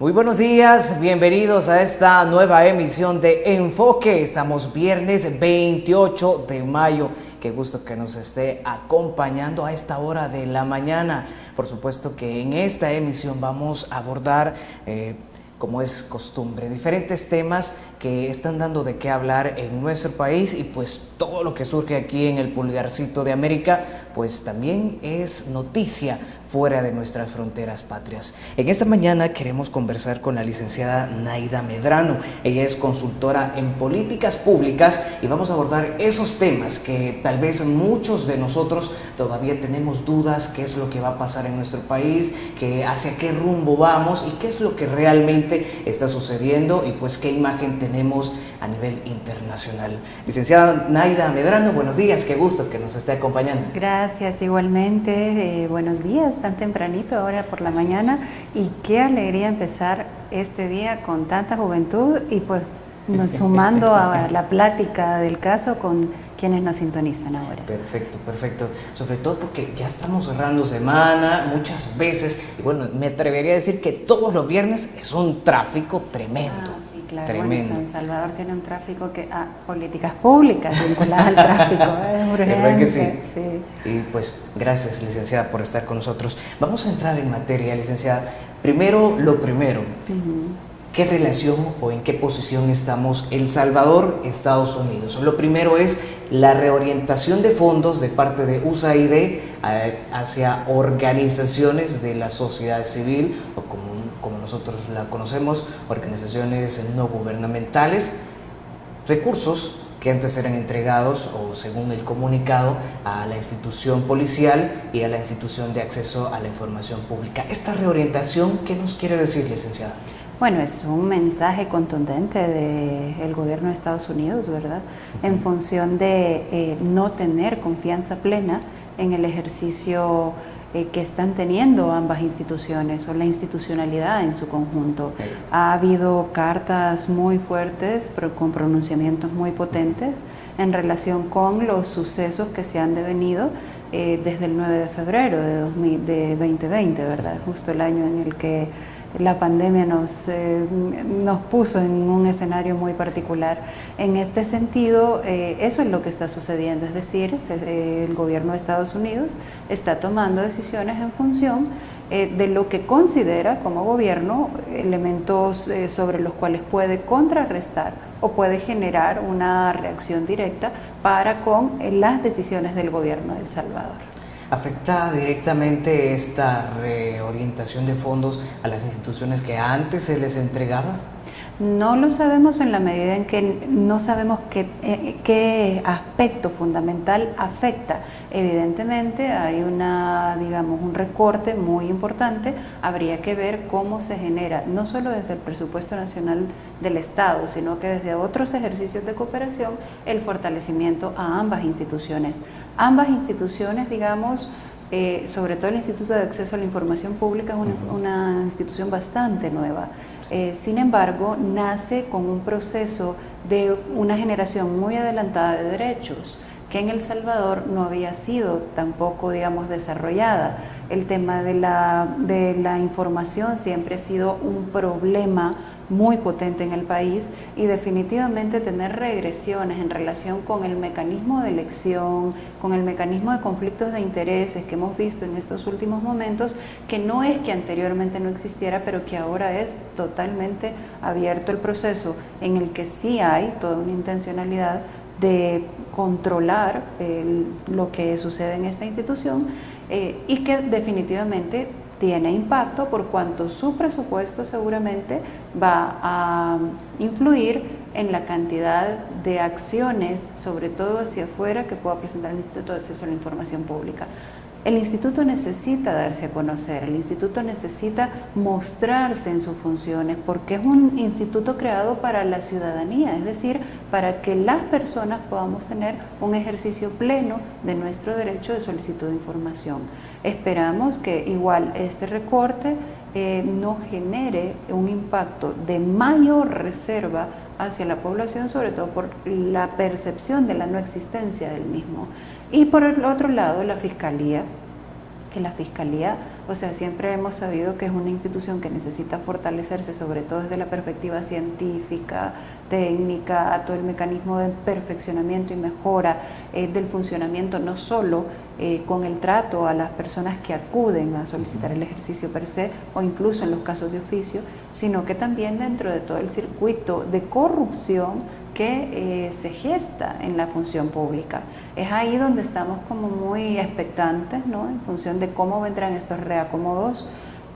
Muy buenos días, bienvenidos a esta nueva emisión de Enfoque. Estamos viernes 28 de mayo. Qué gusto que nos esté acompañando a esta hora de la mañana. Por supuesto que en esta emisión vamos a abordar, como es costumbre, diferentes temas que están dando de qué hablar en nuestro país, y pues todo lo que surge aquí en el pulgarcito de América pues también es noticia fuera de nuestras fronteras patrias. En esta mañana queremos conversar con la licenciada Naida Medrano. Ella es consultora en políticas públicas y vamos a abordar esos temas que tal vez muchos de nosotros todavía tenemos dudas: qué es lo que va a pasar en nuestro país, hacia qué rumbo vamos y qué es lo que realmente está sucediendo, y pues qué imagen tenemos a nivel internacional. Licenciada Naida Medrano, buenos días, qué gusto que nos esté acompañando. Gracias, igualmente, buenos días, tan tempranito ahora por la mañana, y qué alegría empezar este día con tanta juventud y pues sumando a la plática del caso con quienes nos sintonizan ahora. Perfecto, perfecto. Sobre todo porque ya estamos cerrando semana muchas veces, y bueno, me atrevería a decir que todos los viernes es un tráfico tremendo. Sí, claro. Tremendo. Bueno, San Salvador tiene un tráfico políticas públicas vinculadas al tráfico, es urgente. ¿Verdad que sí? Sí. Y pues gracias, licenciada, por estar con nosotros. Vamos a entrar en materia, licenciada. Primero, lo primero. ¿Qué relación o en qué posición estamos El Salvador, Estados Unidos? Lo primero es la reorientación de fondos de parte de USAID hacia organizaciones de la sociedad civil, o como nosotros la conocemos, organizaciones no gubernamentales, recursos que antes eran entregados, o según el comunicado, a la institución policial y a la institución de acceso a la información pública. Esta reorientación, ¿qué nos quiere decir, licenciada? Bueno, es un mensaje contundente del gobierno de Estados Unidos, ¿verdad? En función de no tener confianza plena en el ejercicio que están teniendo ambas instituciones, o la institucionalidad en su conjunto. Ha habido cartas muy fuertes, pero con pronunciamientos muy potentes en relación con los sucesos que se han devenido desde el 9 de febrero de 2020, ¿verdad? Justo el año en el que la pandemia nos puso en un escenario muy particular. En este sentido, eso es lo que está sucediendo, es decir, el gobierno de Estados Unidos está tomando decisiones en función de lo que considera como gobierno elementos sobre los cuales puede contrarrestar o puede generar una reacción directa para con las decisiones del gobierno de El Salvador. ¿Afecta directamente esta reorientación de fondos a las instituciones que antes se les entregaba? No lo sabemos, en la medida en que no sabemos qué aspecto fundamental afecta. Evidentemente hay un recorte muy importante. Habría que ver cómo se genera, no solo desde el presupuesto nacional del Estado, sino que desde otros ejercicios de cooperación, el fortalecimiento a ambas instituciones. Ambas instituciones, sobre todo el Instituto de Acceso a la Información Pública, es una institución bastante nueva. Sin embargo, nace con un proceso de una generación muy adelantada de derechos que en El Salvador no había sido tampoco, desarrollada. El tema de la información siempre ha sido un problema muy potente en el país, y definitivamente tener regresiones en relación con el mecanismo de elección, con el mecanismo de conflictos de intereses que hemos visto en estos últimos momentos, que no es que anteriormente no existiera, pero que ahora es totalmente abierto el proceso, en el que sí hay toda una intencionalidad de controlar lo que sucede en esta institución, y que definitivamente tiene impacto por cuanto su presupuesto seguramente va a influir en la cantidad de acciones, sobre todo hacia afuera, que pueda presentar el Instituto de Acceso a la Información Pública. El instituto necesita darse a conocer, el instituto necesita mostrarse en sus funciones, porque es un instituto creado para la ciudadanía, es decir, para que las personas podamos tener un ejercicio pleno de nuestro derecho de solicitud de información. Esperamos que igual este recorte no genere un impacto de mayor reserva hacia la población, sobre todo por la percepción de la no existencia del mismo. Y por el otro lado, la Fiscalía, que la Fiscalía, o sea, siempre hemos sabido que es una institución que necesita fortalecerse, sobre todo desde la perspectiva científica, técnica, todo el mecanismo de perfeccionamiento y mejora del funcionamiento, no solo con el trato a las personas que acuden a solicitar el ejercicio per se, o incluso en los casos de oficio, sino que también dentro de todo el circuito de corrupción que se gesta en la función pública. Es ahí donde estamos como muy expectantes, ¿no?, en función de cómo vendrán estos reacomodos,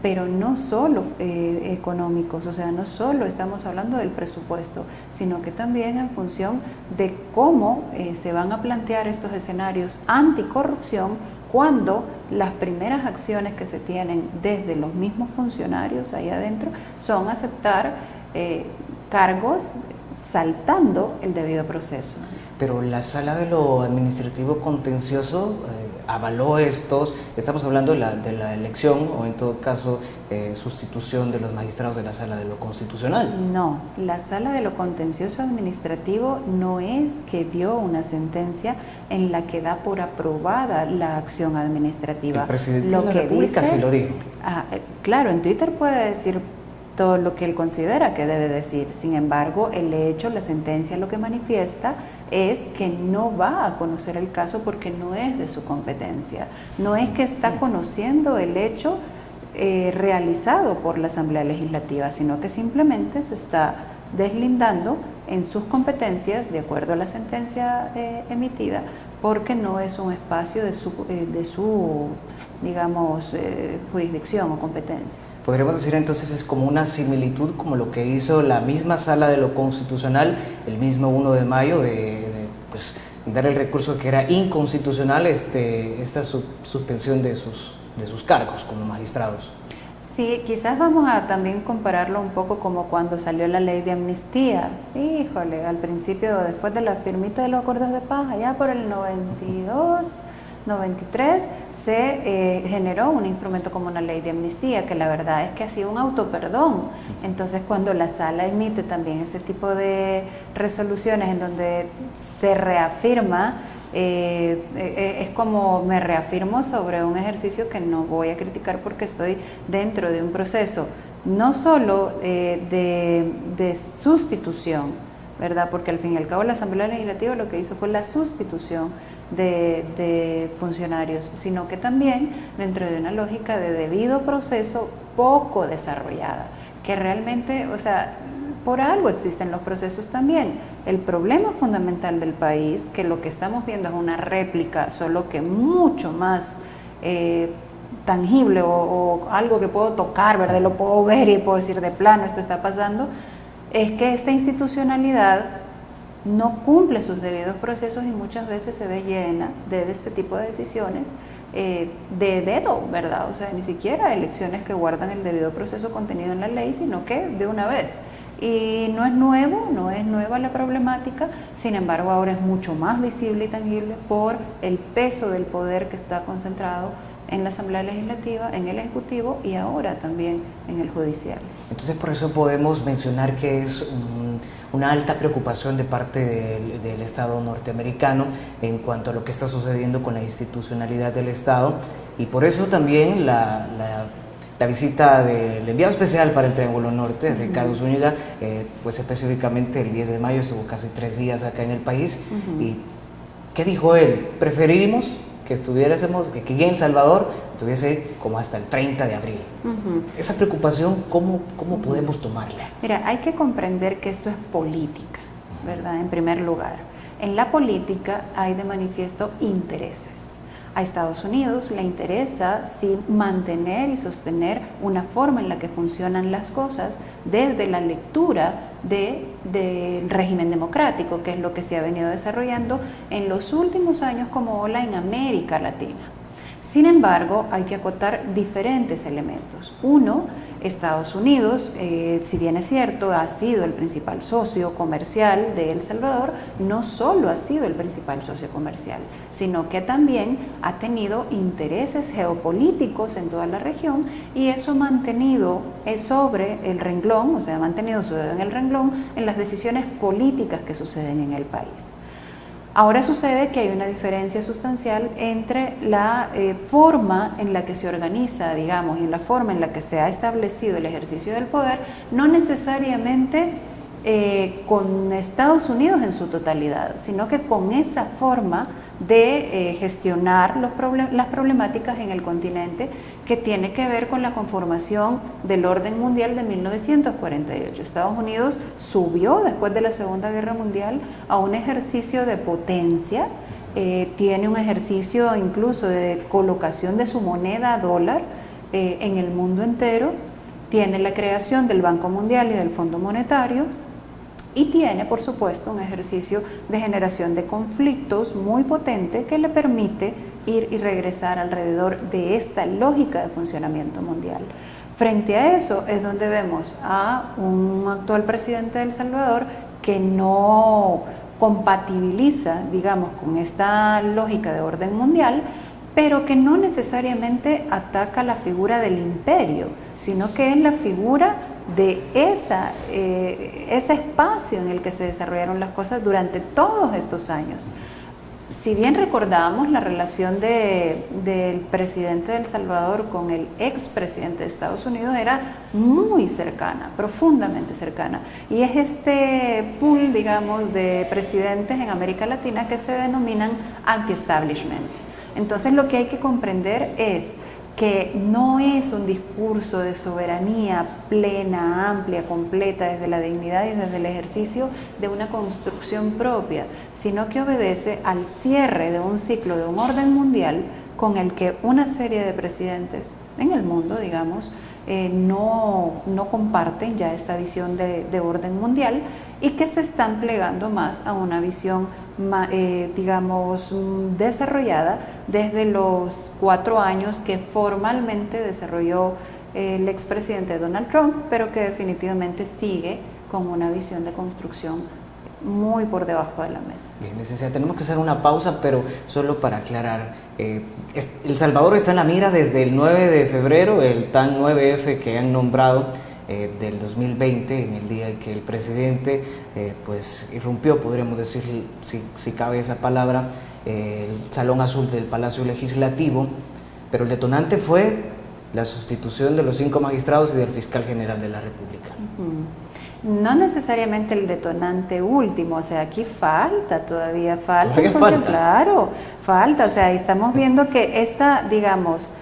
pero no solo económicos, o sea, no solo estamos hablando del presupuesto, sino que también en función de cómo se van a plantear estos escenarios anticorrupción cuando las primeras acciones que se tienen desde los mismos funcionarios ahí adentro son aceptar cargos saltando el debido proceso. Pero la Sala de lo Administrativo Contencioso avaló estamos hablando de la elección o en todo caso sustitución de los magistrados de la Sala de lo Constitucional. No, la Sala de lo Contencioso Administrativo no es que dio una sentencia en la que da por aprobada la acción administrativa. El presidente de la República sí lo dijo. Claro, en Twitter puede decir todo lo que él considera que debe decir. Sin embargo, el hecho, la sentencia lo que manifiesta es que no va a conocer el caso porque no es de su competencia. No es que está conociendo el hecho realizado por la Asamblea Legislativa, sino que simplemente se está deslindando en sus competencias, de acuerdo a la sentencia emitida, porque no es un espacio de su digamos, jurisdicción o competencia. Podríamos decir entonces es como una similitud como lo que hizo la misma Sala de lo Constitucional el mismo 1 de mayo pues, dar el recurso que era inconstitucional esta suspensión de sus cargos como magistrados. Sí, quizás vamos a también compararlo un poco como cuando salió la ley de amnistía. Híjole, al principio, después de la firmita de los acuerdos de paz, allá por el 92... 93 se generó un instrumento como una ley de amnistía, que la verdad es que ha sido un autoperdón. Entonces, cuando la sala emite también ese tipo de resoluciones en donde se reafirma, es como me reafirmo sobre un ejercicio que no voy a criticar porque estoy dentro de un proceso no solo de sustitución, ¿verdad? Porque al fin y al cabo la Asamblea Legislativa lo que hizo fue la sustitución de funcionarios, sino que también dentro de una lógica de debido proceso poco desarrollada, que realmente, o sea, por algo existen los procesos también. El problema fundamental del país, que lo que estamos viendo es una réplica, solo que mucho más tangible o algo que puedo tocar, ¿verdad? Lo puedo ver y puedo decir de plano, esto está pasando, es que esta institucionalidad no cumple sus debidos procesos y muchas veces se ve llena de este tipo de decisiones de dedo, ¿verdad? O sea, ni siquiera elecciones que guardan el debido proceso contenido en la ley, sino que de una vez. Y no es nuevo, no es nueva la problemática, sin embargo ahora es mucho más visible y tangible por el peso del poder que está concentrado en la Asamblea Legislativa, en el Ejecutivo y ahora también en el Judicial. Entonces por eso podemos mencionar que es una alta preocupación de parte del Estado norteamericano en cuanto a lo que está sucediendo con la institucionalidad del Estado, y por eso también la visita del enviado especial para el Triángulo Norte, Ricardo Zúñiga, pues específicamente el 10 de mayo estuvo casi 3 días acá en el país. ¿Y qué dijo él? Preferimos que aquí en El Salvador estuviese como hasta el 30 de abril. Esa preocupación, ¿cómo podemos tomarla? Mira, hay que comprender que esto es política, ¿verdad? En primer lugar, en la política hay de manifiesto intereses. A Estados Unidos le interesa sí mantener y sostener una forma en la que funcionan las cosas desde la lectura del régimen democrático, que es lo que se ha venido desarrollando en los últimos años como ola en América Latina. Sin embargo, hay que acotar diferentes elementos. Uno, Estados Unidos, si bien es cierto, ha sido el principal socio comercial de El Salvador, no solo ha sido el principal socio comercial, sino que también ha tenido intereses geopolíticos en toda la región, y eso ha mantenido sobre el renglón, o sea, ha mantenido su dedo en el renglón en las decisiones políticas que suceden en el país. Ahora sucede que hay una diferencia sustancial entre la forma en la que se organiza, digamos, y la forma en la que se ha establecido el ejercicio del poder, no necesariamente con Estados Unidos en su totalidad, sino que con esa forma de gestionar las problemáticas en el continente, que tiene que ver con la conformación del orden mundial de 1948. Estados Unidos subió después de la Segunda Guerra Mundial a un ejercicio de potencia, tiene un ejercicio incluso de colocación de su moneda dólar en el mundo entero, tiene la creación del Banco Mundial y del Fondo Monetario, y tiene, por supuesto, un ejercicio de generación de conflictos muy potente que le permite ir y regresar alrededor de esta lógica de funcionamiento mundial. Frente a eso es donde vemos a un actual presidente de El Salvador que no compatibiliza, digamos, con esta lógica de orden mundial, pero que no necesariamente ataca la figura del imperio, sino que es la figura de ese espacio en el que se desarrollaron las cosas durante todos estos años. Si bien recordábamos la relación del presidente de El Salvador con el expresidente de Estados Unidos, era muy cercana, profundamente cercana. Y es este pool, digamos, de presidentes en América Latina que se denominan anti-establishment. Entonces lo que hay que comprender es que no es un discurso de soberanía plena, amplia, completa, desde la dignidad y desde el ejercicio de una construcción propia, sino que obedece al cierre de un ciclo de un orden mundial con el que una serie de presidentes en el mundo, digamos, no comparten ya esta visión de orden mundial y que se están plegando más a una visión, digamos, desarrollada desde los 4 años que formalmente desarrolló el expresidente Donald Trump, pero que definitivamente sigue con una visión de construcción muy por debajo de la mesa. Bien, licenciada, tenemos que hacer una pausa, pero solo para aclarar, El Salvador está en la mira desde el 9 de febrero, el tan 9F que han nombrado del 2020, en el día en que el presidente pues irrumpió, podríamos decir, si cabe esa palabra, el Salón Azul del Palacio Legislativo, pero el detonante fue la sustitución de los 5 magistrados y del fiscal general de la República. No necesariamente el detonante último, o sea, aquí todavía falta. Claro, falta, o sea, estamos viendo que digamos,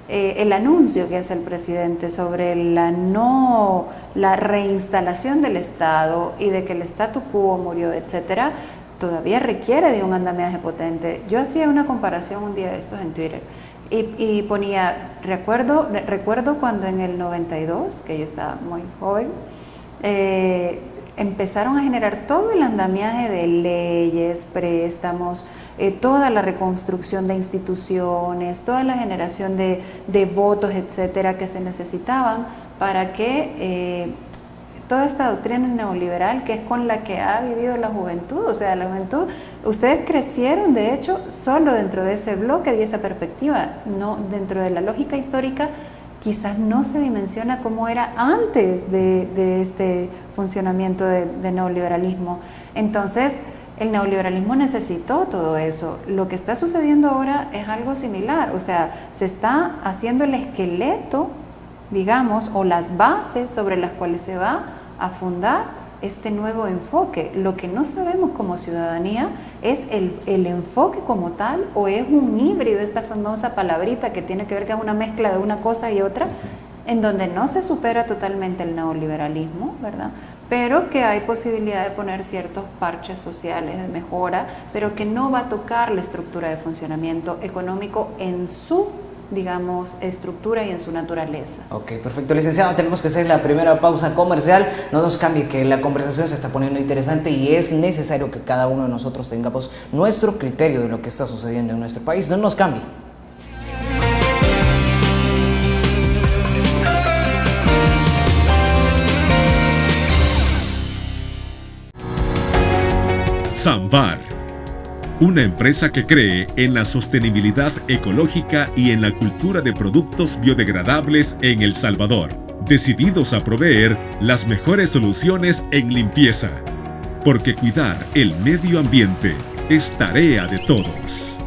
el anuncio que hace el presidente sobre la reinstalación del Estado y de que el statu quo murió, etcétera, todavía requiere de un andamiaje potente. Yo hacía una comparación un día de estos en Twitter y ponía, recuerdo cuando en el 92, que yo estaba muy joven, empezaron a generar todo el andamiaje de leyes, préstamos, toda la reconstrucción de instituciones, toda la generación de votos, etcétera, que se necesitaban para que toda esta doctrina neoliberal, que es con la que ha vivido la juventud, o sea, la juventud, ustedes crecieron de hecho solo dentro de ese bloque y esa perspectiva, no dentro de la lógica histórica. Quizás no se dimensiona cómo era antes de este funcionamiento de neoliberalismo. Entonces, el neoliberalismo necesitó todo eso. Lo que está sucediendo ahora es algo similar, o sea, se está haciendo el esqueleto, digamos, o las bases sobre las cuales se va a fundar este nuevo enfoque. Lo que no sabemos como ciudadanía es el enfoque como tal, o es un híbrido, esta famosa palabrita que tiene que ver con una mezcla de una cosa y otra, en donde no se supera totalmente el neoliberalismo, ¿verdad? Pero que hay posibilidad de poner ciertos parches sociales de mejora, pero que no va a tocar la estructura de funcionamiento económico en su, digamos, estructura y en su naturaleza. Ok, perfecto. Licenciada, tenemos que hacer la primera pausa comercial. No nos cambie, que la conversación se está poniendo interesante y es necesario que cada uno de nosotros tengamos nuestro criterio de lo que está sucediendo en nuestro país. No nos cambie. Samvar, una empresa que cree en la sostenibilidad ecológica y en la cultura de productos biodegradables en El Salvador, decididos a proveer las mejores soluciones en limpieza, porque cuidar el medio ambiente es tarea de todos.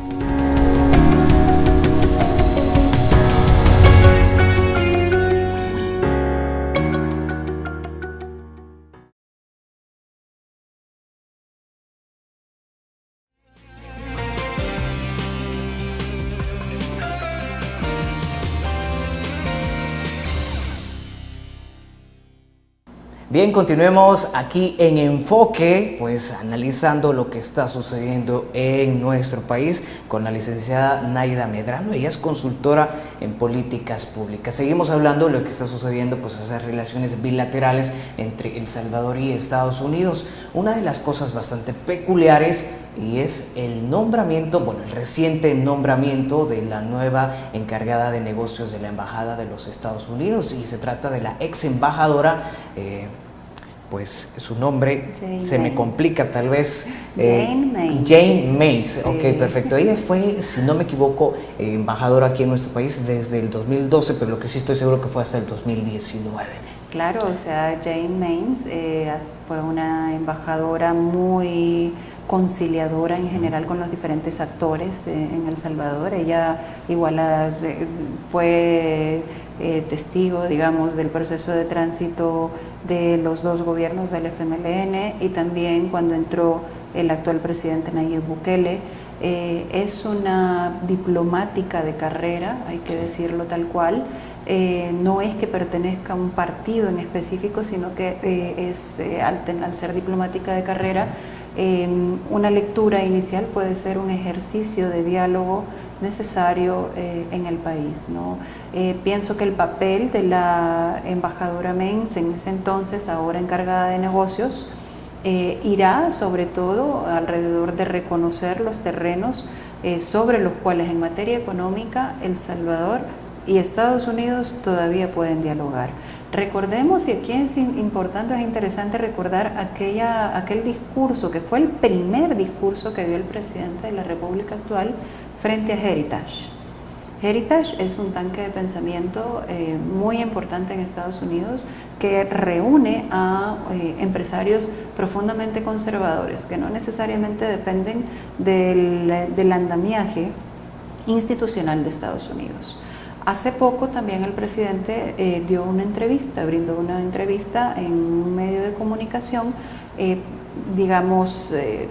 Bien, continuemos aquí en Enfoque, pues analizando lo que está sucediendo en nuestro país con la licenciada Naida Medrano. Ella es consultora en políticas públicas. Seguimos hablando de lo que está sucediendo, pues esas relaciones bilaterales entre El Salvador y Estados Unidos. Una de las cosas bastante peculiares y es el nombramiento, bueno, el reciente nombramiento de la nueva encargada de negocios de la Embajada de los Estados Unidos, y se trata de la ex embajadora, pues su nombre se me complica tal vez. Jane Mains. Jane Mains, Sí. ok, perfecto. Ella fue, si no me equivoco, embajadora aquí en nuestro país desde el 2012, pero lo que sí estoy seguro que fue hasta el 2019. Claro, o sea, Jane Mains fue una embajadora muy conciliadora en general con los diferentes actores en El Salvador. Ella igual fue testigo, digamos, del proceso de tránsito de los dos gobiernos del FMLN, y también cuando entró el actual presidente Nayib Bukele. Es una diplomática de carrera, hay que decirlo tal cual. No es que pertenezca a un partido en específico, sino que al ser diplomática de carrera, una lectura inicial puede ser un ejercicio de diálogo necesario en el país, ¿no? Pienso que el papel de la embajadora Mains en ese entonces, ahora encargada de negocios, irá sobre todo alrededor de reconocer los terrenos sobre los cuales en materia económica El Salvador y Estados Unidos todavía pueden dialogar. Recordemos, y aquí es importante, es interesante recordar aquel discurso que fue el primer discurso que dio el presidente de la República actual frente a Heritage. Heritage es un tanque de pensamiento muy importante en Estados Unidos, que reúne a empresarios profundamente conservadores, que no necesariamente dependen del andamiaje institucional de Estados Unidos. Hace poco también el presidente brindó una entrevista en un medio de comunicación,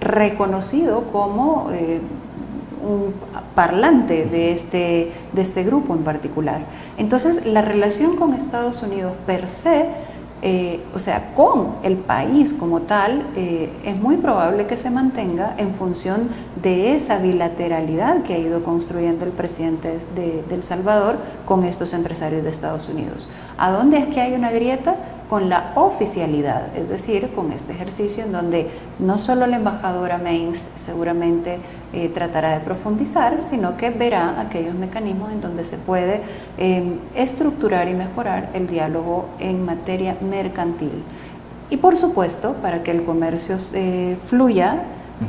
reconocido como un parlante de este grupo en particular. Entonces, la relación con Estados Unidos per se, con el país como tal, es muy probable que se mantenga en función de esa bilateralidad que ha ido construyendo el presidente de El Salvador con estos empresarios de Estados Unidos. ¿A dónde es que hay una grieta? Con la oficialidad, es decir, con este ejercicio en donde no solo la embajadora Mains seguramente tratará de profundizar, sino que verá aquellos mecanismos en donde se puede estructurar y mejorar el diálogo en materia mercantil. Y por supuesto, para que el comercio fluya,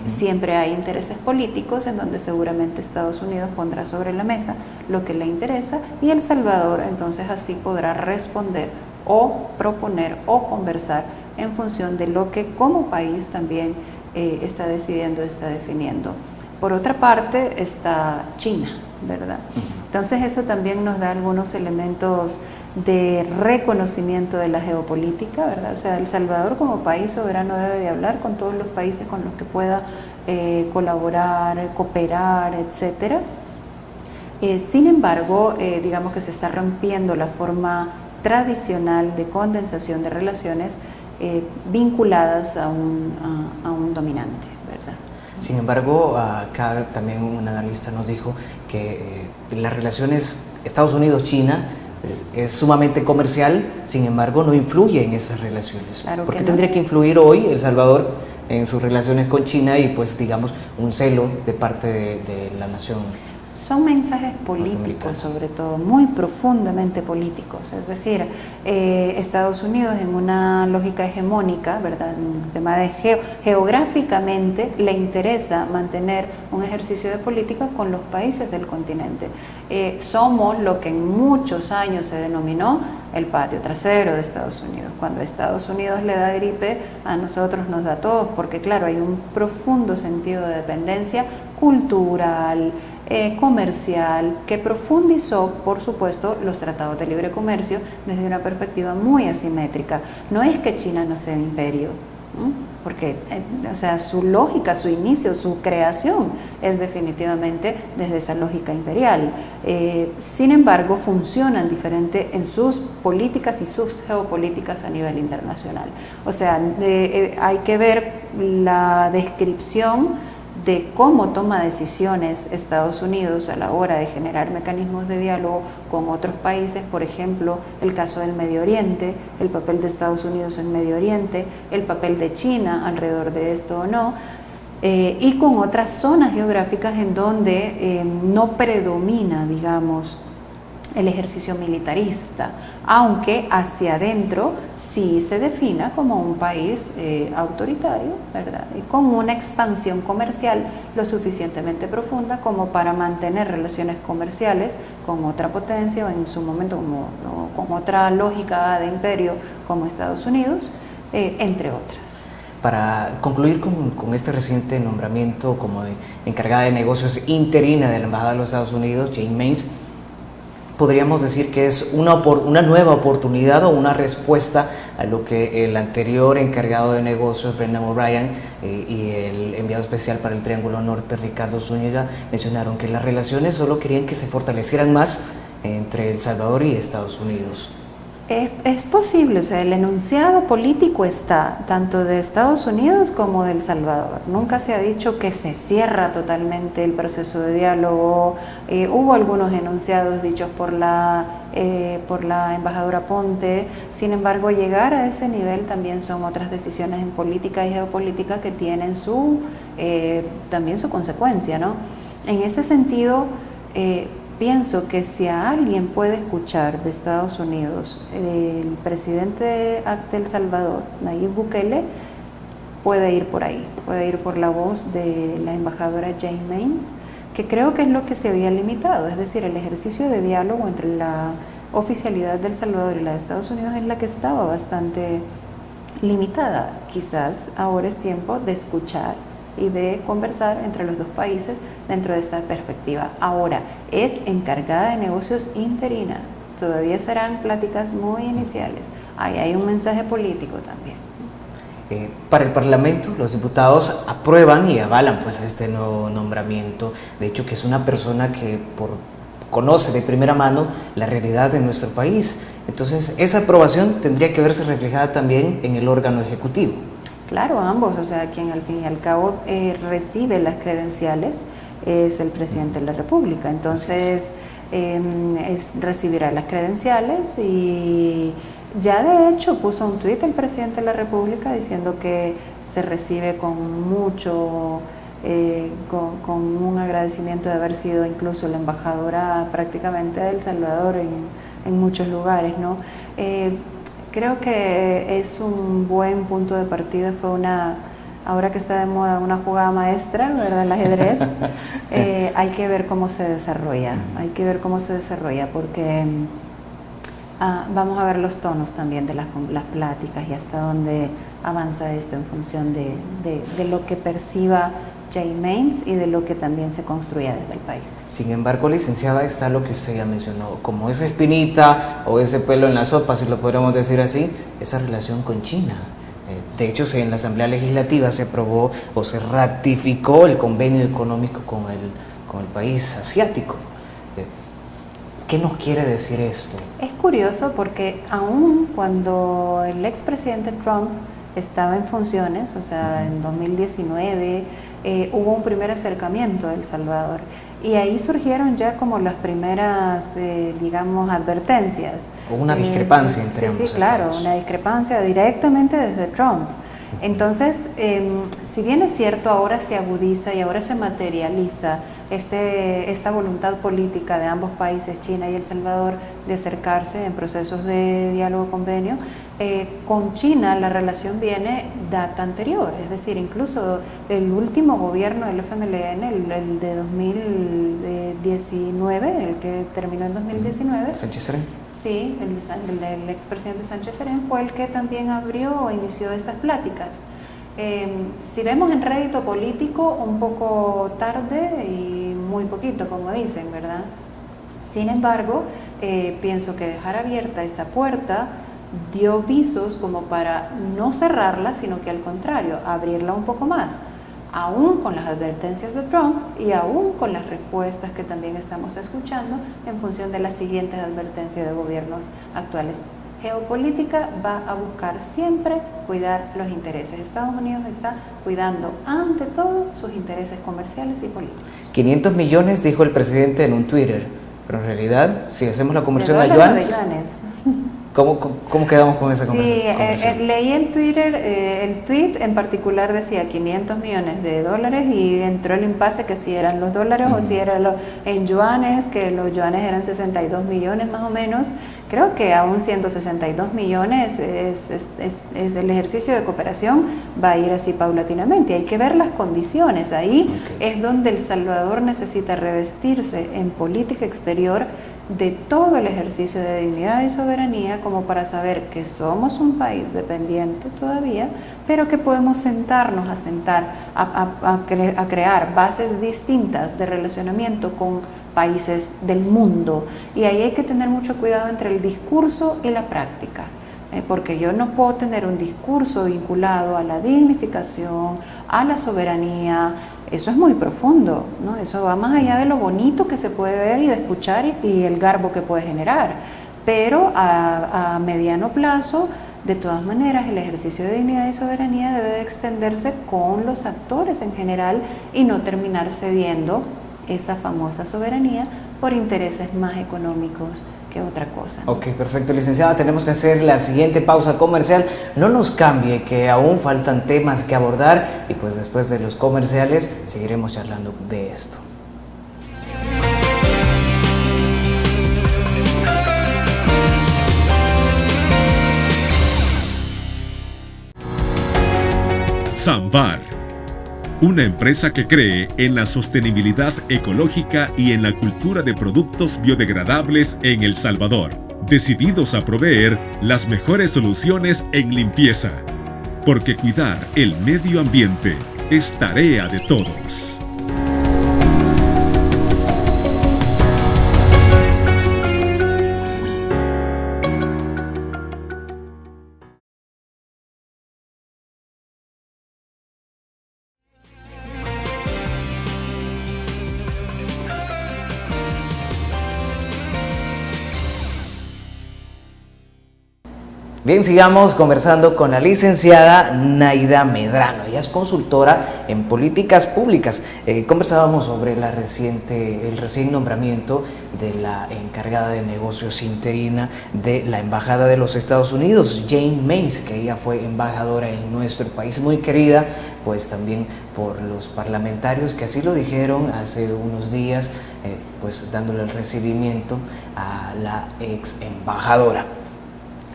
siempre hay intereses políticos en donde seguramente Estados Unidos pondrá sobre la mesa lo que le interesa, y El Salvador entonces así podrá responder o proponer o conversar en función de lo que como país también está decidiendo, está definiendo. Por otra parte está China, ¿verdad? Entonces eso también nos da algunos elementos de reconocimiento de la geopolítica, ¿verdad? O sea, El Salvador como país soberano debe de hablar con todos los países con los que pueda colaborar, cooperar, etcétera. Sin embargo, digamos que se está rompiendo la forma tradicional de condensación de relaciones vinculadas a un dominante, ¿verdad? Sin embargo, acá también un analista nos dijo que las relaciones Estados Unidos-China es sumamente comercial, sin embargo no influye en esas relaciones. Claro. ¿Por qué tendría que influir hoy El Salvador en sus relaciones con China y pues digamos un celo de parte de la nación? son mensajes políticos, sobre todo, muy profundamente políticos. Es decir, Estados Unidos, en una lógica hegemónica, ¿verdad?, en el tema de geográficamente, le interesa mantener un ejercicio de política con los países del continente. Somos lo que en muchos años se denominó el patio trasero de Estados Unidos. Cuando Estados Unidos le da gripe, a nosotros nos da a todos, porque claro, hay un profundo sentido de dependencia cultural, comercial, que profundizó, por supuesto, los tratados de libre comercio desde una perspectiva muy asimétrica. No es que China no sea un imperio, porque o sea, su lógica, su inicio, su creación es definitivamente desde esa lógica imperial. Sin embargo, funcionan diferente en sus políticas y sus geopolíticas a nivel internacional. O sea, hay que ver la descripción de cómo toma decisiones Estados Unidos a la hora de generar mecanismos de diálogo con otros países, por ejemplo, el caso del Medio Oriente, el papel de Estados Unidos en Medio Oriente, el papel de China alrededor de esto o no, y con otras zonas geográficas en donde no predomina, digamos, el ejercicio militarista, aunque hacia adentro sí se defina como un país autoritario, ¿verdad?, y con una expansión comercial lo suficientemente profunda como para mantener relaciones comerciales con otra potencia o en su momento con otra lógica de imperio como Estados Unidos, entre otras. Para concluir con este reciente nombramiento como encargada de negocios interina de la Embajada de los Estados Unidos, Jane Mains, podríamos decir que es una nueva oportunidad o una respuesta a lo que el anterior encargado de negocios, Brendan O'Brien, y el enviado especial para el Triángulo Norte, Ricardo Zúñiga, mencionaron que las relaciones solo querían que se fortalecieran más entre El Salvador y Estados Unidos. Es posible, o sea, el enunciado político está tanto de Estados Unidos como de El Salvador. Nunca se ha dicho que se cierra totalmente el proceso de diálogo. Hubo algunos enunciados dichos por la embajadora Ponte. Sin embargo, llegar a ese nivel también son otras decisiones en política y geopolítica que tienen también su consecuencia, ¿no? En ese sentido, pienso que si a alguien puede escuchar de Estados Unidos, el presidente de El Salvador, Nayib Bukele, puede ir por ahí, puede ir por la voz de la embajadora Jane Mains, que creo que es lo que se había limitado, es decir, el ejercicio de diálogo entre la oficialidad de El Salvador y la de Estados Unidos es la que estaba bastante limitada. Quizás ahora es tiempo de escuchar y de conversar entre los dos países dentro de esta perspectiva. Ahora, es encargada de negocios interina, todavía serán pláticas muy iniciales, ahí hay un mensaje político también. Para el Parlamento, los diputados aprueban y avalan pues este nuevo nombramiento, de hecho que es una persona que conoce de primera mano la realidad de nuestro país, entonces esa aprobación tendría que verse reflejada también en el órgano ejecutivo. Claro, ambos, o sea, quien al fin y al cabo recibe las credenciales es el presidente de la República, entonces recibirá las credenciales y ya de hecho puso un tuit el presidente de la República diciendo que se recibe con mucho, con un agradecimiento de haber sido incluso la embajadora prácticamente de El Salvador en muchos lugares, ¿no? Creo que es un buen punto de partida, ahora que está de moda, una jugada maestra, ¿verdad?, el ajedrez. Hay que ver cómo se desarrolla, porque vamos a ver los tonos también de las pláticas y hasta dónde avanza esto en función de lo que perciba Jane Mains y de lo que también se construya desde el país. Sin embargo, licenciada, está lo que usted ya mencionó, como esa espinita o ese pelo en la sopa, si lo podríamos decir así, esa relación con China. De hecho, en la Asamblea Legislativa se aprobó o se ratificó el convenio económico con el país asiático. ¿Qué nos quiere decir esto? Es curioso porque aún cuando el expresidente Trump estaba en funciones, o sea, en 2019, hubo un primer acercamiento a El Salvador y ahí surgieron ya como las primeras, digamos, advertencias. O una discrepancia entre ambos Sí, claro, estados. una discrepancia directamente desde Trump. Entonces, si bien es cierto, ahora se agudiza y ahora se materializa esta voluntad política de ambos países, China y El Salvador, de acercarse en procesos de diálogo convenio, con China la relación viene data anterior, es decir, incluso el último gobierno del FMLN, el de 2019, el que terminó en 2019. Sánchez Serén. Sí, el del expresidente Sánchez Serén fue el que también abrió o inició estas pláticas. Si vemos en rédito político, un poco tarde y muy poquito, como dicen, ¿verdad? Sin embargo, pienso que dejar abierta esa puerta dio visos como para no cerrarla, sino que al contrario, abrirla un poco más, aún con las advertencias de Trump y aún con las respuestas que también estamos escuchando en función de las siguientes advertencias de gobiernos actuales. Geopolítica va a buscar siempre cuidar los intereses. Estados Unidos está cuidando ante todo sus intereses comerciales y políticos. 500 millones dijo el presidente en un Twitter, pero en realidad, si hacemos la conversión a ¿De yuanes, yuanes? ¿Cómo quedamos con esa conversión? Sí, leí en Twitter, el tweet en particular decía 500 millones de dólares y entró el impasse que si eran los dólares o si eran en yuanes, que los yuanes eran 62 millones más o menos. Creo que aún siendo 62 millones es el ejercicio de cooperación va a ir así paulatinamente. Hay que ver las condiciones. Ahí es donde El Salvador necesita revestirse en política exterior de todo el ejercicio de dignidad y soberanía como para saber que somos un país dependiente todavía, pero que podemos sentarnos a crear bases distintas de relacionamiento con países del mundo. Y ahí hay que tener mucho cuidado entre el discurso y la práctica, porque yo no puedo tener un discurso vinculado a la dignificación, a la soberanía. Eso es muy profundo, ¿no? Eso va más allá de lo bonito que se puede ver y de escuchar y el garbo que puede generar. Pero a mediano plazo, de todas maneras, el ejercicio de dignidad y soberanía debe de extenderse con los actores en general y no terminar cediendo esa famosa soberanía por intereses más económicos que otra cosa. Ok, perfecto, licenciada. Tenemos que hacer la siguiente pausa comercial. No nos cambie, que aún faltan temas que abordar y pues después de los comerciales seguiremos charlando de esto. Samvar, una empresa que cree en la sostenibilidad ecológica y en la cultura de productos biodegradables en El Salvador, decididos a proveer las mejores soluciones en limpieza, porque cuidar el medio ambiente es tarea de todos. Bien, sigamos conversando con la licenciada Naida Medrano. Ella es consultora en políticas públicas. Conversábamos sobre el recién nombramiento de la encargada de negocios interina de la Embajada de los Estados Unidos, Jane Mace, que ella fue embajadora en nuestro país, muy querida, pues también por los parlamentarios que así lo dijeron hace unos días, pues dándole el recibimiento a la ex embajadora.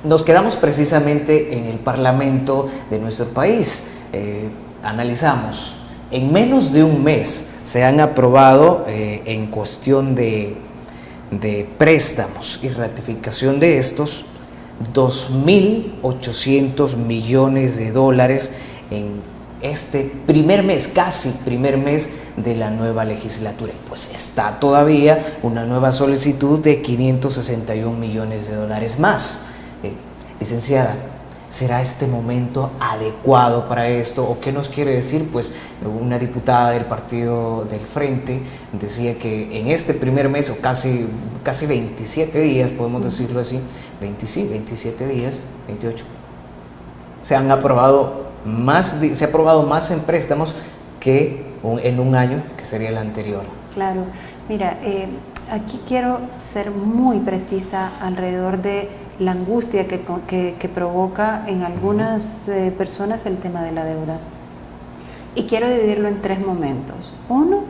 Nos quedamos precisamente en el Parlamento de nuestro país. Analizamos, en menos de un mes se han aprobado en cuestión de préstamos y ratificación de estos 2.800 millones de dólares en este primer mes, casi primer mes de la nueva legislatura. Pues está todavía una nueva solicitud de 561 millones de dólares más. Licenciada, ¿será este momento adecuado para esto? ¿O qué nos quiere decir? Pues una diputada del Partido del Frente decía que en este primer mes, o casi 27 días, podemos decirlo así, 27 días, 28, se ha aprobado más en préstamos que en un año, que sería el anterior. Claro, mira, aquí quiero ser muy precisa alrededor de la angustia que provoca en algunas personas el tema de la deuda. Y quiero dividirlo en 3 momentos. Uno,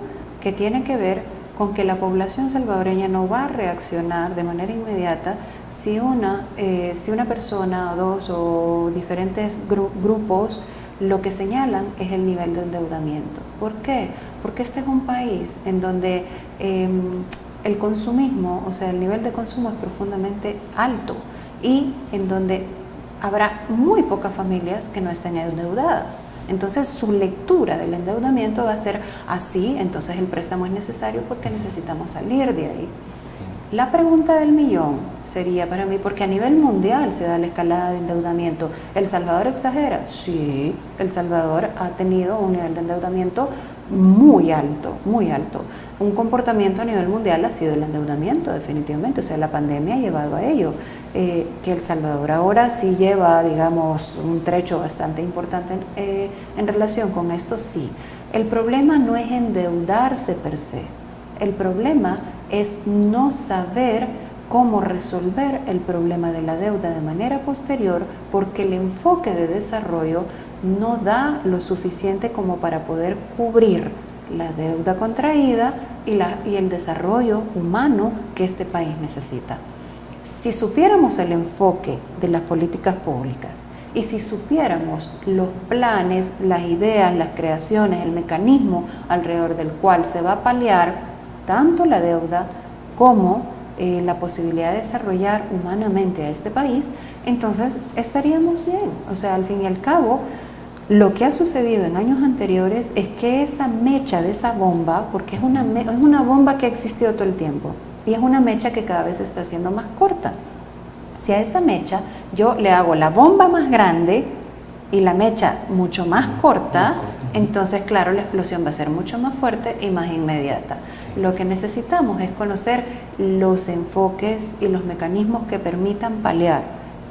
que tiene que ver con que la población salvadoreña no va a reaccionar de manera inmediata si una persona o 2 o diferentes grupos lo que señalan es el nivel de endeudamiento. ¿Por qué? Porque este es un país en donde el consumismo, o sea, el nivel de consumo es profundamente alto y en donde habrá muy pocas familias que no estén endeudadas. Entonces su lectura del endeudamiento va a ser así, entonces el préstamo es necesario porque necesitamos salir de ahí. Sí. La pregunta del millón sería para mí, porque a nivel mundial se da la escalada de endeudamiento. ¿El Salvador exagera? Sí, El Salvador ha tenido un nivel de endeudamiento muy alto, muy alto. Un comportamiento a nivel mundial ha sido el endeudamiento, definitivamente, o sea, la pandemia ha llevado a ello. Que El Salvador ahora sí lleva, digamos, un trecho bastante importante en relación con esto, sí. El problema no es endeudarse per se, el problema es no saber cómo resolver el problema de la deuda de manera posterior, porque el enfoque de desarrollo no da lo suficiente como para poder cubrir la deuda contraída y el desarrollo humano que este país necesita. Si supiéramos el enfoque de las políticas públicas y si supiéramos los planes, las ideas, las creaciones, el mecanismo alrededor del cual se va a paliar tanto la deuda como la posibilidad de desarrollar humanamente a este país, entonces estaríamos bien. O sea, al fin y al cabo, lo que ha sucedido en años anteriores es que esa mecha de esa bomba, porque es una bomba que ha existido todo el tiempo, y es una mecha que cada vez se está haciendo más corta. Si a esa mecha yo le hago la bomba más grande y la mecha mucho más corta, entonces claro, la explosión va a ser mucho más fuerte y más inmediata. Sí. Lo que necesitamos es conocer los enfoques y los mecanismos que permitan paliar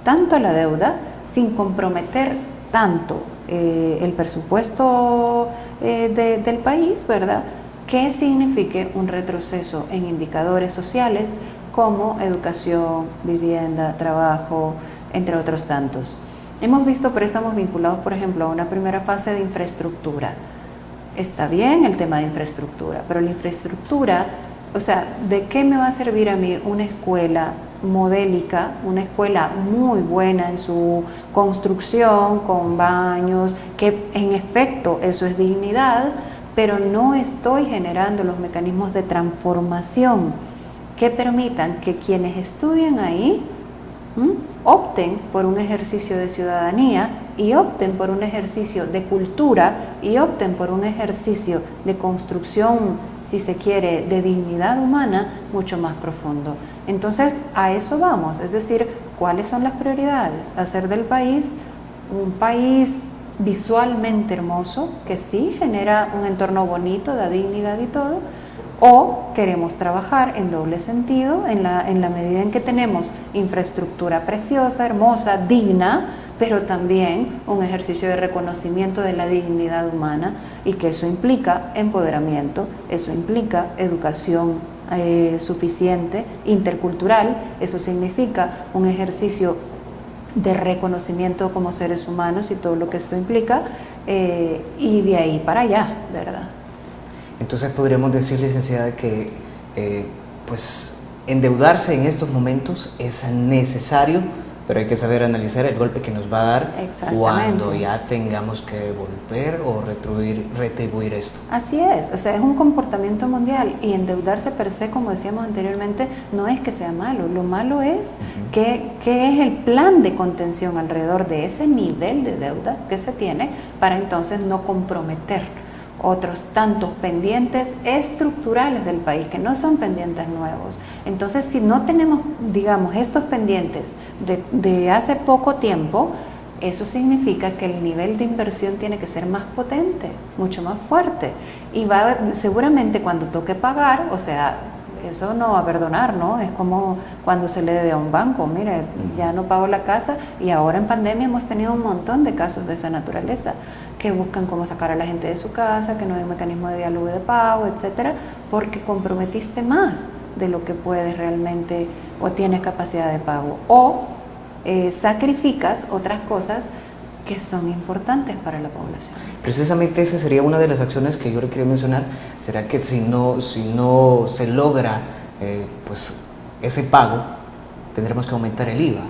tanto la deuda sin comprometer tanto el presupuesto del país, ¿verdad?, que signifique un retroceso en indicadores sociales como educación, vivienda, trabajo, entre otros tantos. Hemos visto préstamos vinculados, por ejemplo, a una primera fase de infraestructura. Está bien el tema de infraestructura, pero la infraestructura, o sea, ¿de qué me va a servir a mí una escuela modélica, una escuela muy buena en su construcción, con baños, que en efecto eso es dignidad, pero no estoy generando los mecanismos de transformación que permitan que quienes estudian ahí opten por un ejercicio de ciudadanía y opten por un ejercicio de cultura y opten por un ejercicio de construcción, si se quiere, de dignidad humana mucho más profundo. Entonces, a eso vamos, es decir, ¿cuáles son las prioridades? Hacer del país un país visualmente hermoso, que sí genera un entorno bonito, da dignidad y todo, o queremos trabajar en doble sentido en la medida en que tenemos infraestructura preciosa, hermosa, digna, pero también un ejercicio de reconocimiento de la dignidad humana, y que eso implica empoderamiento, eso implica educación suficiente, intercultural, eso significa un ejercicio de reconocimiento como seres humanos y todo lo que esto implica, y de ahí para allá, ¿verdad? Entonces podríamos decir, licenciada, que pues endeudarse en estos momentos es necesario, pero hay que saber analizar el golpe que nos va a dar cuando ya tengamos que volver o retribuir esto. Así es, o sea, es un comportamiento mundial, y endeudarse per se, como decíamos anteriormente, no es que sea malo. Lo malo es que es el plan de contención alrededor de ese nivel de deuda que se tiene para entonces no comprometer otros tantos pendientes estructurales del país, que no son pendientes nuevos. Entonces, si no tenemos, digamos, estos pendientes de hace poco tiempo, eso significa que el nivel de inversión tiene que ser más potente, mucho más fuerte, y seguramente cuando toque pagar, o sea, eso no va a perdonar, ¿no? Es como cuando se le debe a un banco. Mire, ya no pago la casa, y ahora en pandemia hemos tenido un montón de casos de esa naturaleza, que buscan cómo sacar a la gente de su casa, que no hay un mecanismo de diálogo y de pago, etcétera, porque comprometiste más de lo que puedes realmente o tienes capacidad de pago, o sacrificas otras cosas que son importantes para la población. Precisamente esa sería una de las acciones que yo le quería mencionar. ¿Será que si no se logra pues ese pago, tendremos que aumentar el IVA?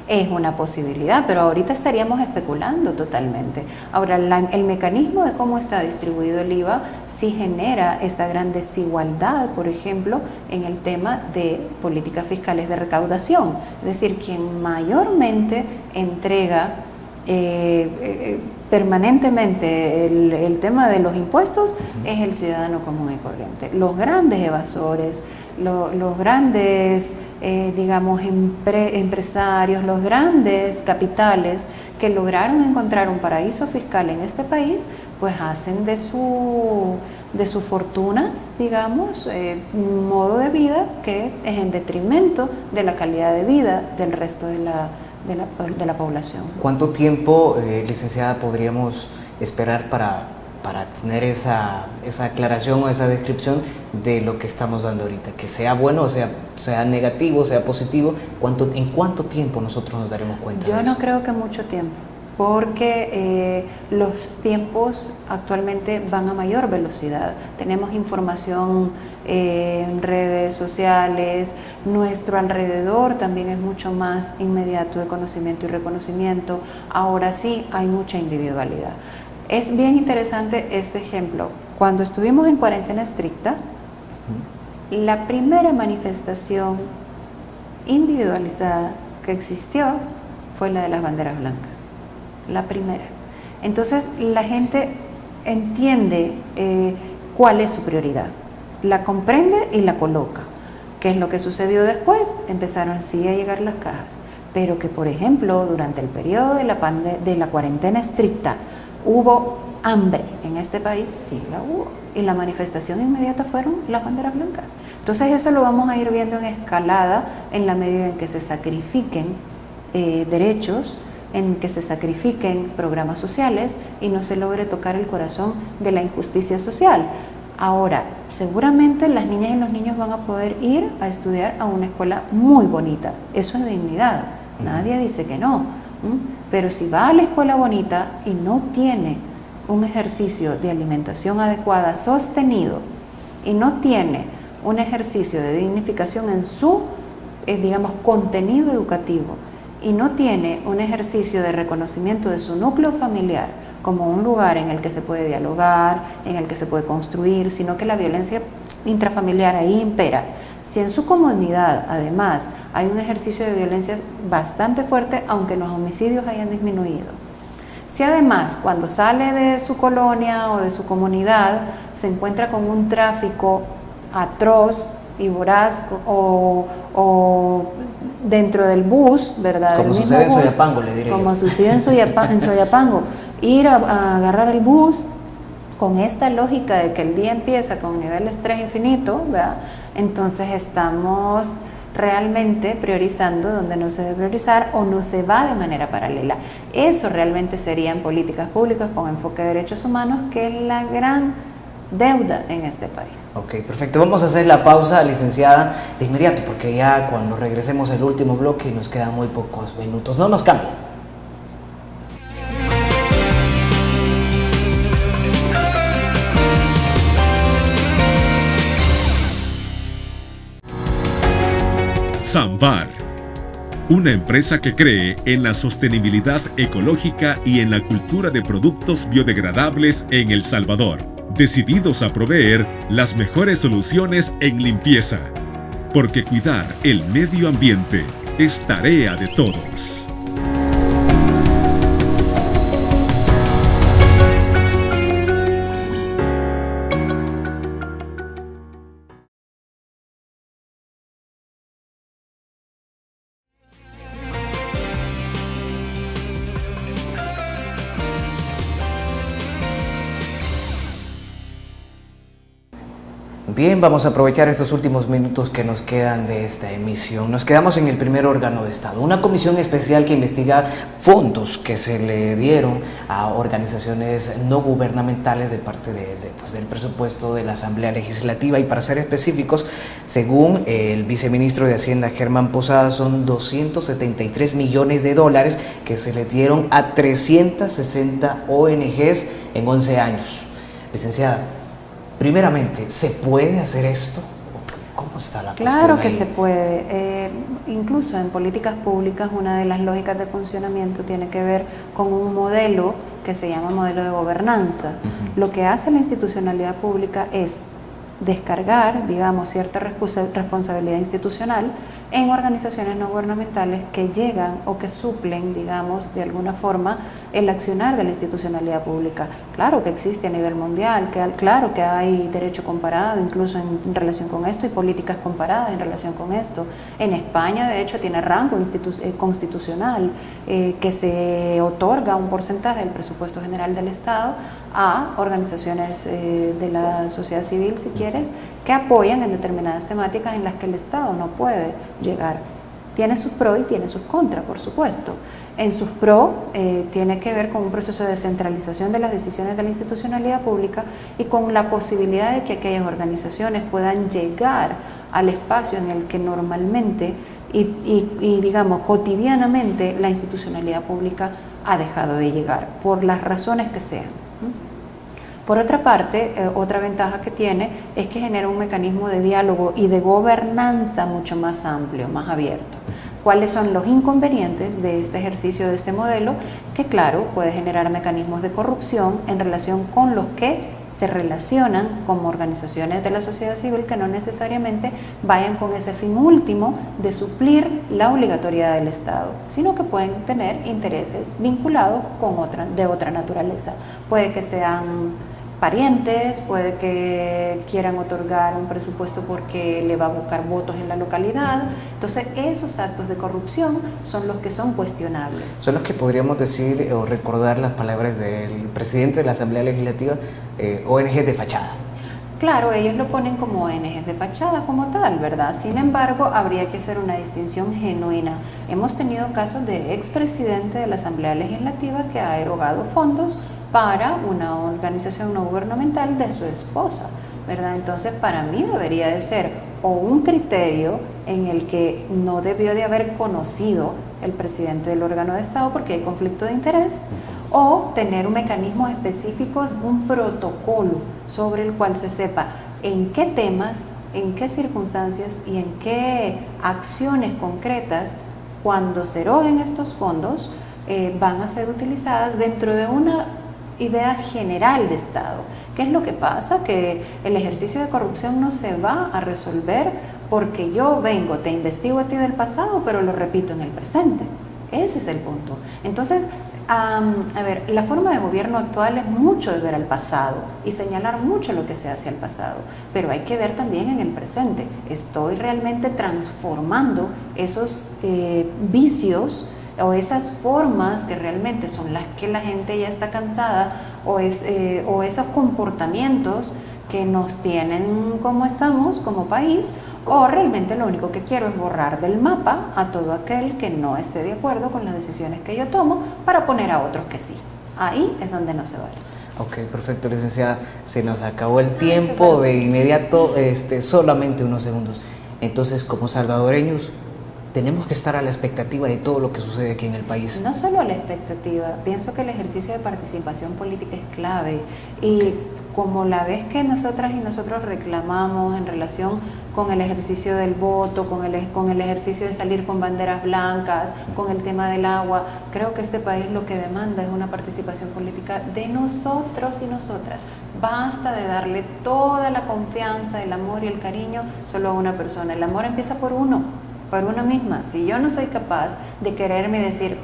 Es una posibilidad, pero ahorita estaríamos especulando totalmente. Ahora, el mecanismo de cómo está distribuido el IVA sí genera esta gran desigualdad, por ejemplo, en el tema de políticas fiscales de recaudación. Es decir, quien mayormente entrega permanentemente el tema de los impuestos es el ciudadano común y corriente. Los grandes evasores, los grandes, digamos, empresarios, los grandes capitales que lograron encontrar un paraíso fiscal en este país, pues hacen de sus fortunas, digamos, un modo de vida que es en detrimento de la calidad de vida del resto de la población. ¿Cuánto tiempo, licenciada, podríamos esperar para tener esa aclaración o esa descripción de lo que estamos dando ahorita? Que sea bueno, sea negativo, sea positivo. ¿En cuánto tiempo nosotros nos daremos cuenta de eso? Yo no creo que mucho tiempo, porque los tiempos actualmente van a mayor velocidad. Tenemos información en redes sociales, nuestro alrededor también es mucho más inmediato de conocimiento y reconocimiento. Ahora sí hay mucha individualidad. Es bien interesante este ejemplo. Cuando estuvimos en cuarentena estricta, la primera manifestación individualizada que existió fue la de las banderas blancas. La primera. Entonces la gente entiende cuál es su prioridad, la comprende y la coloca. ¿Qué es lo que sucedió después? Empezaron sí a llegar las cajas, pero que por ejemplo durante el periodo de la cuarentena estricta hubo hambre en este país, sí la hubo, y la manifestación inmediata fueron las banderas blancas. Entonces eso lo vamos a ir viendo en escalada en la medida en que se sacrifiquen derechos, en que se sacrifiquen programas sociales y no se logre tocar el corazón de la injusticia social. Ahora, seguramente las niñas y los niños van a poder ir a estudiar a una escuela muy bonita. Eso es dignidad, nadie dice que no. Pero si va a la escuela bonita y no tiene un ejercicio de alimentación adecuada, sostenido, y no tiene un ejercicio de dignificación en su, digamos, contenido educativo, y no tiene un ejercicio de reconocimiento de su núcleo familiar como un lugar en el que se puede dialogar, en el que se puede construir, sino que la violencia intrafamiliar ahí impera. Si en su comunidad, además, hay un ejercicio de violencia bastante fuerte, aunque los homicidios hayan disminuido. Si además, cuando sale de su colonia o de su comunidad, se encuentra con un tráfico atroz y voraz o dentro del bus, ¿verdad? Como sucede en Soyapango, le diré. Como sucede en Soyapango. Ir a agarrar el bus con esta lógica de que el día empieza con nivel de estrés infinito, ¿verdad? Entonces estamos realmente priorizando donde no se debe priorizar o no se va de manera paralela. Eso realmente serían políticas públicas con enfoque de derechos humanos, que es la gran deuda en este país. Ok, perfecto. Vamos a hacer la pausa, licenciada, de inmediato, porque ya cuando regresemos al último bloque nos quedan muy pocos minutos. No nos cambien. Samvar, una empresa que cree en la sostenibilidad ecológica y en la cultura de productos biodegradables en El Salvador, decididos a proveer las mejores soluciones en limpieza, porque cuidar el medio ambiente es tarea de todos. Bien, vamos a aprovechar estos últimos minutos que nos quedan de esta emisión. Nos quedamos en el primer órgano de Estado, una comisión especial que investiga fondos que se le dieron a organizaciones no gubernamentales de parte del presupuesto de la Asamblea Legislativa. Y para ser específicos, según el viceministro de Hacienda, Germán Posada, son 273 millones de dólares que se le dieron a 360 ONGs en 11 años. Licenciada, primeramente, ¿se puede hacer esto? ¿Cómo está la cuestión? Claro que ahí? se puede. Incluso en políticas públicas, una de las lógicas de funcionamiento tiene que ver con un modelo que se llama modelo de gobernanza. Lo que hace la institucionalidad pública es descargar, digamos, cierta responsabilidad institucional en organizaciones no gubernamentales que llegan o que suplen, digamos, de alguna forma el accionar de la institucionalidad pública. Claro que existe a nivel mundial, claro que hay derecho comparado incluso en relación con esto y políticas comparadas en relación con esto. En España, de hecho, tiene rango constitucional que se otorga un porcentaje del presupuesto general del Estado a organizaciones de la sociedad civil, si quieres, que apoyan en determinadas temáticas en las que el Estado no puede llegar. Tiene sus pros y tiene sus contras, por supuesto. En sus pros tiene que ver con un proceso de descentralización de las decisiones de la institucionalidad pública y con la posibilidad de que aquellas organizaciones puedan llegar al espacio en el que normalmente y digamos cotidianamente la institucionalidad pública ha dejado de llegar, por las razones que sean. Por otra parte, otra ventaja que tiene es que genera un mecanismo de diálogo y de gobernanza mucho más amplio, más abierto. ¿Cuáles son los inconvenientes de este ejercicio, de este modelo? Que claro, puede generar mecanismos de corrupción en relación con los que se relacionan como organizaciones de la sociedad civil que no necesariamente vayan con ese fin último de suplir la obligatoriedad del Estado, sino que pueden tener intereses vinculados con de otra naturaleza. Puede que sean parientes, puede que quieran otorgar un presupuesto porque le va a buscar votos en la localidad. Entonces, esos actos de corrupción son los que son cuestionables. Son los que podríamos decir o recordar las palabras del presidente de la Asamblea Legislativa, ONG de fachada. Claro, ellos lo ponen como ONGs de fachada como tal, ¿verdad? Sin embargo, habría que hacer una distinción genuina. Hemos tenido casos de expresidente de la Asamblea Legislativa que ha erogado fondos para una organización no gubernamental de su esposa, ¿verdad? Entonces, para mí debería de ser o un criterio en el que no debió de haber conocido el presidente del órgano de Estado porque hay conflicto de interés, o tener mecanismos específicos, un protocolo sobre el cual se sepa en qué temas, en qué circunstancias y en qué acciones concretas, cuando se eroguen estos fondos, van a ser utilizadas dentro de una idea general de Estado. ¿Qué es lo que pasa? Que el ejercicio de corrupción no se va a resolver porque yo vengo, te investigo a ti del pasado, pero lo repito en el presente. Ese es el punto. Entonces, la forma de gobierno actual es mucho de ver al pasado y señalar mucho lo que se hace al pasado, pero hay que ver también en el presente. ¿Estoy realmente transformando esos vicios o esas formas que realmente son las que la gente ya está cansada o esos comportamientos que nos tienen como estamos como país, o realmente lo único que quiero es borrar del mapa a todo aquel que no esté de acuerdo con las decisiones que yo tomo para poner a otros que sí? Ahí es donde no se vale. Ok, perfecto, licenciada. Se nos acabó el tiempo de inmediato, solamente unos segundos. Entonces, como salvadoreños, tenemos que estar a la expectativa de todo lo que sucede aquí en el país. No solo a la expectativa, pienso que el ejercicio de participación política es clave y como la vez que nosotras y nosotros reclamamos en relación con el ejercicio del voto, con el ejercicio de salir con banderas blancas, con el tema del agua, creo que este país lo que demanda es una participación política de nosotros y nosotras. Basta de darle toda la confianza, el amor y el cariño solo a una persona. El amor empieza por uno, por una misma. Si yo no soy capaz de quererme decir,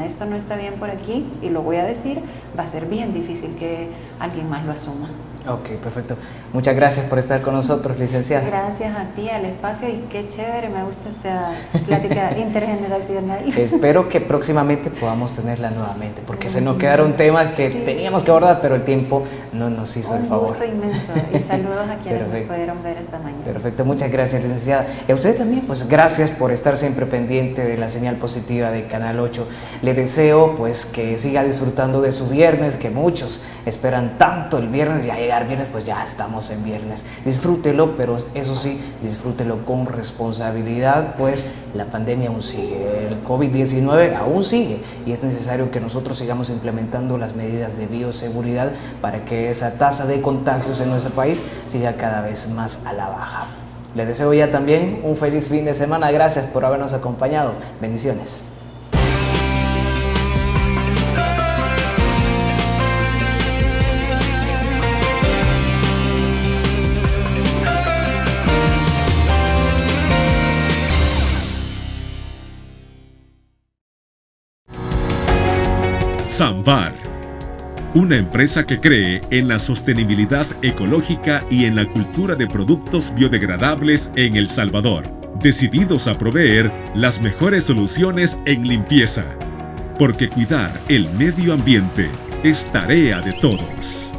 esto no está bien por aquí, y lo voy a decir, va a ser bien difícil que alguien más lo asuma. Ok, perfecto. Muchas gracias por estar con nosotros, licenciada. Gracias a ti, al espacio, y qué chévere, me gusta esta plática intergeneracional. Espero que próximamente podamos tenerla nuevamente, porque se nos quedaron temas que teníamos que abordar, pero el tiempo no nos hizo el Un favor. gusto inmenso y saludos a quienes nos Perfecto. pudieron ver esta mañana. Perfecto, muchas gracias, licenciada. Y a usted también, pues gracias por estar siempre pendiente de la señal positiva de Canal 8. Le deseo pues que siga disfrutando de su viernes, que muchos esperan tanto el viernes, ya llegar viernes, pues ya estamos en viernes. Disfrútelo, pero eso sí, disfrútelo con responsabilidad, pues la pandemia aún sigue, el COVID-19 aún sigue y es necesario que nosotros sigamos implementando las medidas de bioseguridad para que esa tasa de contagios en nuestro país siga cada vez más a la baja. Les deseo ya también un feliz fin de semana. Gracias por habernos acompañado. Bendiciones. Samvar, una empresa que cree en la sostenibilidad ecológica y en la cultura de productos biodegradables en El Salvador, decididos a proveer las mejores soluciones en limpieza, porque cuidar el medio ambiente es tarea de todos.